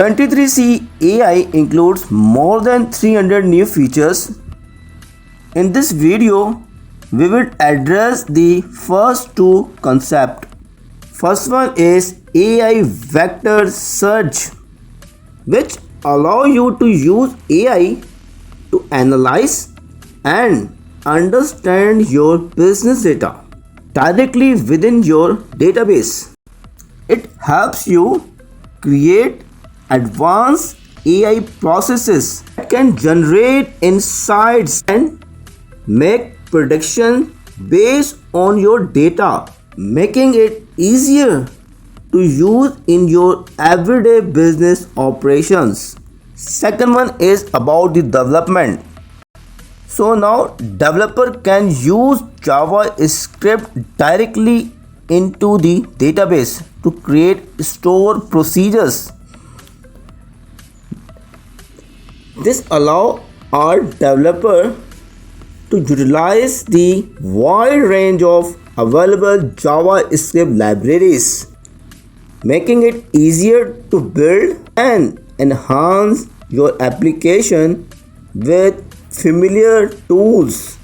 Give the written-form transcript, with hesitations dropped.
23C AI includes more than 300 new features. In this video, we will address the first two concepts. First one is AI Vector Search, which allow you to use AI to analyze and understand your business data directly within your database. It helps you create advanced AI processes that can generate insights and make predictions based on your data, making it easier to use in your everyday business operations. Second one is about the development. So now developer can use JavaScript directly into the database to create store procedures. This allows our developer to utilize the wide range of available JavaScript libraries, making it easier to build and enhance your application with familiar tools.